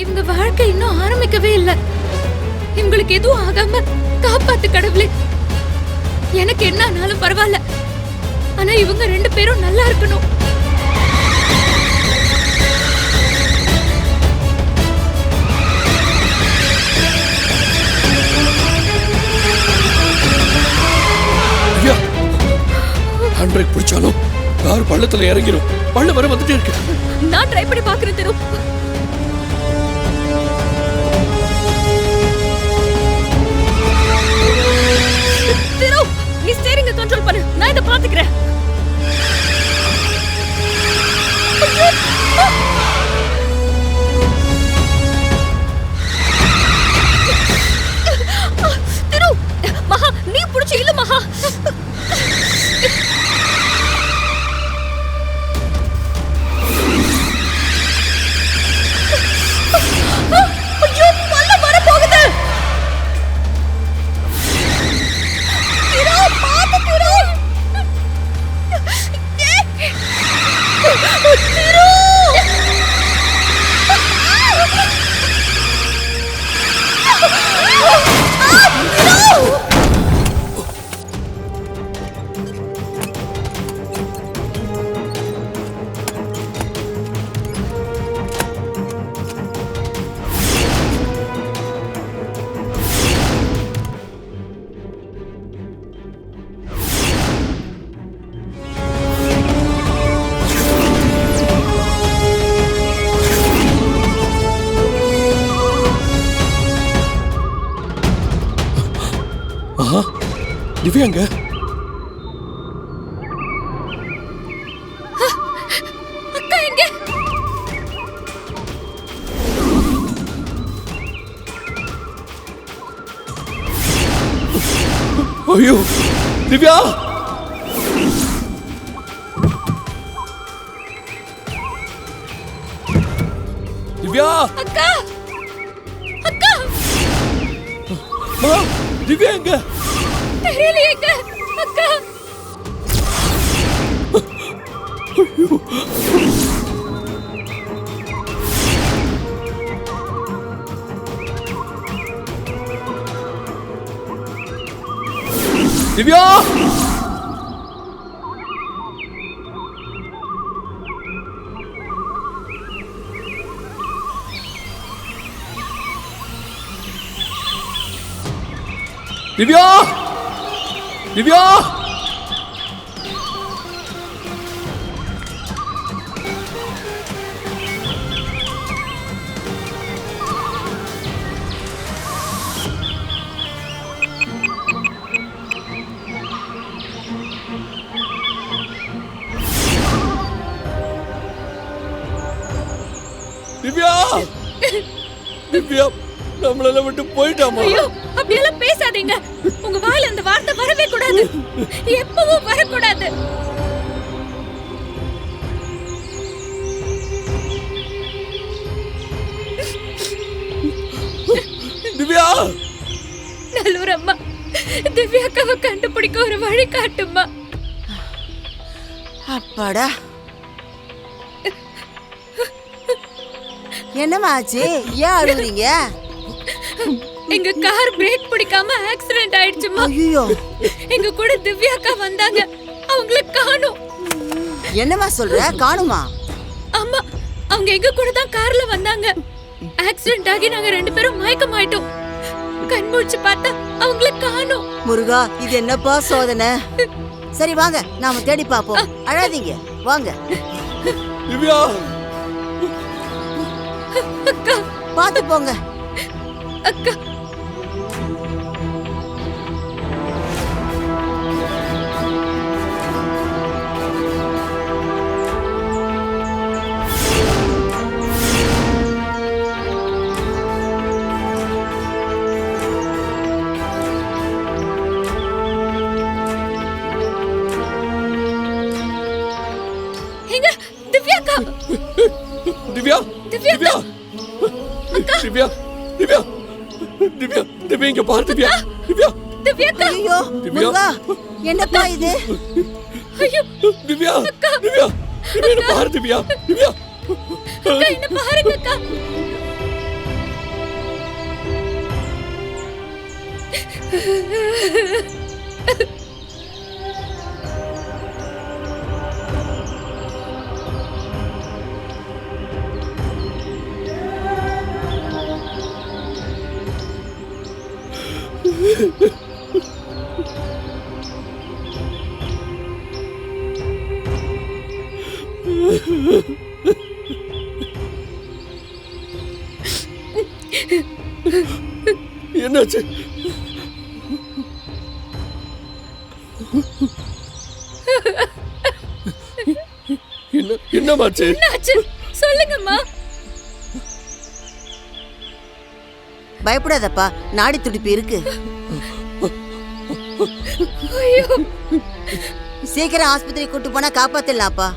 இவங்க வாழ்க்கை இன்னும் ஆரம்பிக்கவே இல்ல. இவங்களுக்கு எதுவும் ஆகாம காப்பாத்து கடவுளே. எனக்கு என்ன ஆனாலும் பரவாயில்ல, ஆனா இவங்க 2 பேரும் நல்லா இருக்கணும். ஹேண்ட் பிரேக் பிடிச்சாலும் கார் பள்ளத்துல இறங்கிடும். பள்ளம் வர வந்துட்டே இருக்கு. நான் ட்ரை பண்ணி பாக்குறேன் திரு. திரு, நீ ஸ்டீரிங்க கண்ட்ரோல் பண்ணு, நான் இத பாத்துக்கிறேன். திரு, மகா நீ புடிச்சு இல்ல மகா. திவ்யாங்க அக்கா எங்க? ஐயோ திவ்யா, திவ்யா, அக்கா அக்கா திவ்யா எங்க? தெரியலையேங்க அக்கா. திவ்யா, திவ்யா, திவ்யா, திவ்யா, திவ்யா நம்மள விட்டு போயிட்டாமா? ஐயோ அப்படியெல்லாம் பேசாதீங்க. உங்க வாயில அந்த வார்த்தை வரவே கூடாது, எப்பவும் வரக்கூடாது. திவ்யா, நல்லூர் அம்மா, திவ்யாக்காவை கண்டுபிடிக்க ஒரு வழி காட்டுமா? அப்பாடா, என்னம்மா ஆச்சு? ஏன் அழுகுறீங்க? எங்க கார் பிரேக் பிடிக்காம ஆக்சிடென்ட் ஆயிடுச்சுமா. ஐயோ, எங்க கூட திவ்யாக்கா வந்தாங்க, அவங்கள காணோம். என்னம்மா சொல்ற? காணுமா? ஆமா, அவங்க எங்க கூட தான் கார்ல வந்தாங்க. ஆக்சிடென்ட் ஆகி நாங்க 2 பேரும் மயக்கமாயிட்டோம். கண் முழிச்சு பார்த்தா அவங்கள காணோம். முருகா, இது என்னப்பா சோதனை? சரி வாங்க, நாம தேடி பாப்போம். அழாதீங்க, வாங்க. திவ்யா, அக்கா, பாத்து போங்க. அக்கா, எங்க திவ்யாக்கா? திவ்யா, திவ்யா, திவ்யா, திவ்யா, திவ்யா, திவ்யா, திவ்யா இங்க பாரு. திவ்யா, திவ்யா, திவ்யாக்கா. ஐயோ முருகா, என்னப்பா இது? ஐயோ திவ்யா, திவ்யா, திவ்யா பாரு. திவ்யா, திவ்யா, அக்கா, என்ன பாருங்க அக்கா. என்னாச்சு? என்னமாச்சு? என்னாச்சு சொல்லுங்கம்மா. பயப்படாதப்பா, நாடி துடிப்பு இருக்கு. ஐயோ, சீக்கிரம் ஆஸ்பத்திரி கூட்டு போனா காப்பாத்திடலாம்ப்பா.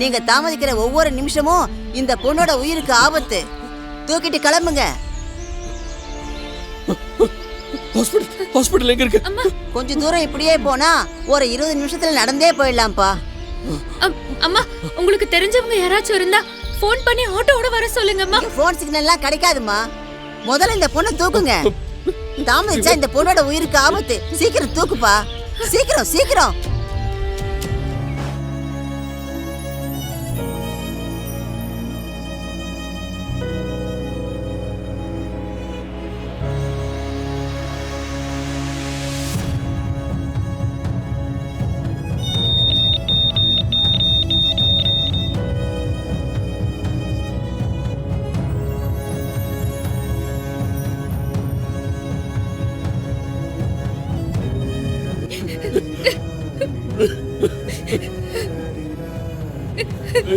நீங்க தாமதிக்கிற ஒவ்வொரு நிமிஷமும் இந்த பொண்ணோட உயிருக்கு ஆபத்து. தூக்கிட்டு கிளம்புங்க. ஹாஸ்பிடல் எங்க இருக்கு? கொஞ்சம் தூரம் இப்படியே போனா ஒரு 20 நிமிஷத்துல நடந்தே போயிடலாம்ப்பா. அம்மா, உங்களுக்கு தெரிஞ்சவங்க யாராச்சும் இருந்தா ஃபோன் பண்ணி ஆட்டோவோட வர சொல்லுங்கம்மா. போன் சிக்னல்லாம் கிடைக்காதுமா. முதல்ல இந்த பொண்ணை தூக்குங்க. தாமதிச்சா இந்த பொண்ணோட உயிருக்கு ஆபத்து. சீக்கிரம் தூக்குப்பா, சீக்கிரம் சீக்கிரம்.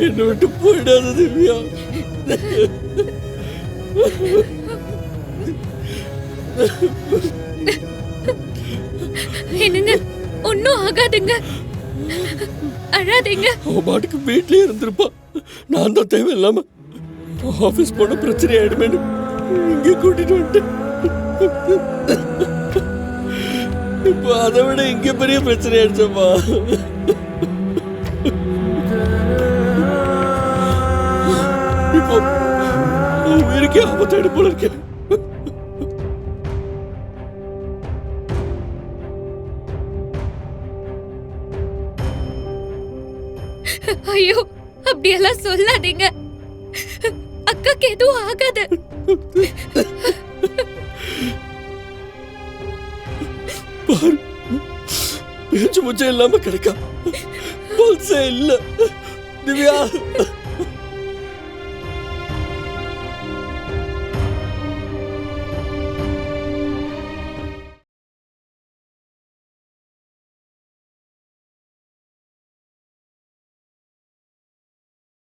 என்ன விட்டு போயிடாத திவ்யா. என்னங்க, ஒன்னும் ஆகாதுங்க, அழாதீங்க. அவன் பாட்டுக்கு வீட்லயே இருந்திருப்பா. நான் தான் தேவையில்லாம ஆபீஸ் போன பிரச்சனை ஆயிடுமேனு இங்க கூட்டிட்டு வந்துட்டேன். இப்போ அதை விட இங்க பெரிய பிரச்சனை ஆயிடுச்சப்பா. இப்போ உயிருக்கே ஆபத்தாயிடு போல இருக்கேன். ஐயோ, அப்படியெல்லாம் சொல்லாதீங்க. அக்காக்கு எதுவும் ஆகாது. பாரு, பேச்சு முச்சம் இல்லாம கிடக்கா. பல்சே இல்ல திவ்யா.